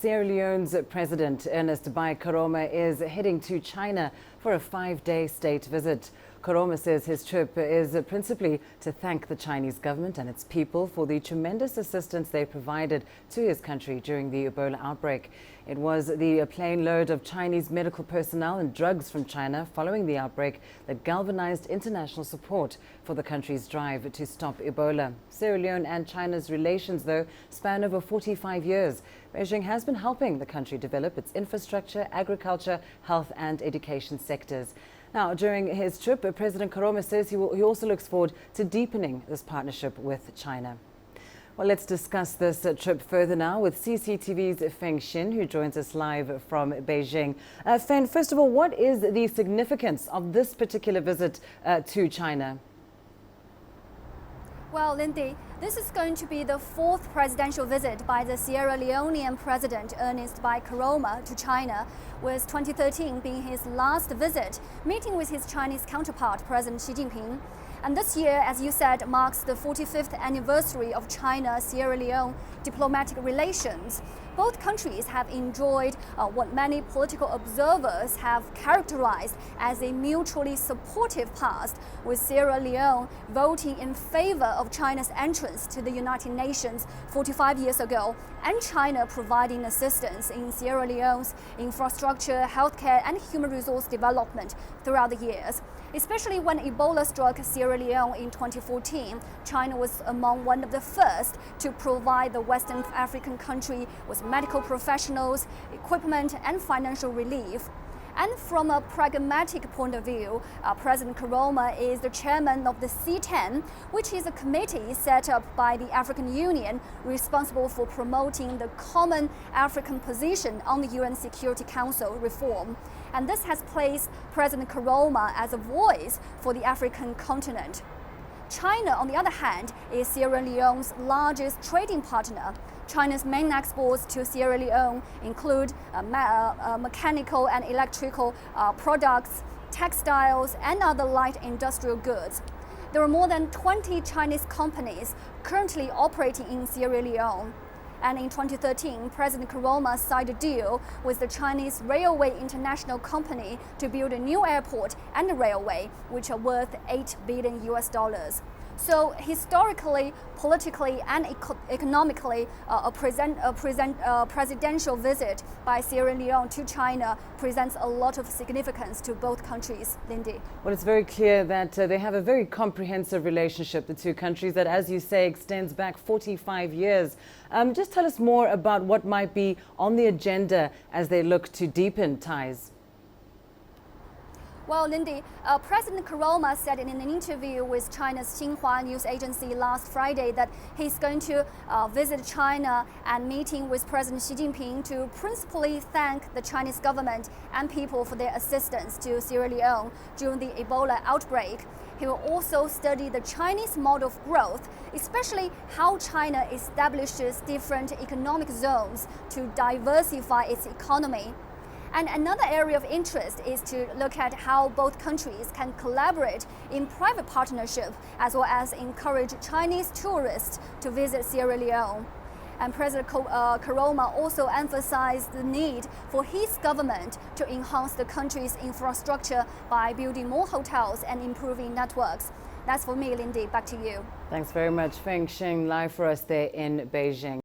Sierra Leone's President Ernest Bai Koroma is heading to China for a 5-day state visit. Koroma says his trip is principally to thank the Chinese government and its people for the tremendous assistance they provided to his country during the Ebola outbreak. It was the plane load of Chinese medical personnel and drugs from China following the outbreak that galvanized international support for the country's drive to stop Ebola. Sierra Leone and China's relations, though, span over 45 years. Beijing has been helping the country develop its infrastructure, agriculture, health and education sectors. Now, during his trip, President Koroma says he also looks forward to deepening this partnership with China. Well, let's discuss this trip further now with CCTV's Feng Xin, who joins us live from Beijing. Feng, first of all, what is the significance of this particular visit to China? Well, Lindy, this is going to be the fourth presidential visit by the Sierra Leonean President Ernest Bai Koroma to China, with 2013 being his last visit, meeting with his Chinese counterpart, President Xi Jinping. And this year, as you said, marks the 45th anniversary of China-Sierra Leone diplomatic relations. Both countries have enjoyed what many political observers have characterized as a mutually supportive past, with Sierra Leone voting in favor of China's entrance to the United Nations 45 years ago, and China providing assistance in Sierra Leone's infrastructure, healthcare, and human resource development throughout the years. Especially when Ebola struck Sierra Leone in 2014, China was among one of the first to provide the Western African country with medical professionals, equipment, and financial relief. And from a pragmatic point of view, President Koroma is the chairman of the C10, which is a committee set up by the African Union responsible for promoting the common African position on the UN Security Council reform. And this has placed President Koroma as a voice for the African continent. China, on the other hand, is Sierra Leone's largest trading partner. China's main exports to Sierra Leone include mechanical and electrical products, textiles, and other light industrial goods. There are more than 20 Chinese companies currently operating in Sierra Leone. And in 2013, President Koroma signed a deal with the Chinese Railway International Company to build a new airport and a railway, which are worth $8 billion. So historically, politically, and economically, a presidential visit by Sierra Leone to China presents a lot of significance to both countries. Lindy. Well, it's very clear that they have a very comprehensive relationship, the two countries, that, as you say, extends back 45 years. Just tell us more about what might be on the agenda as they look to deepen ties. Well, Lindy, President Koroma said in an interview with China's Xinhua news agency last Friday that he's going to visit China and meeting with President Xi Jinping to principally thank the Chinese government and people for their assistance to Sierra Leone during the Ebola outbreak. He will also study the Chinese model of growth, especially how China establishes different economic zones to diversify its economy. And another area of interest is to look at how both countries can collaborate in private partnership, as well as encourage Chinese tourists to visit Sierra Leone. And President Koroma also emphasized the need for his government to enhance the country's infrastructure by building more hotels and improving networks. That's for me, Lindy. Back to you. Thanks very much, Feng Xin, live for us there in Beijing.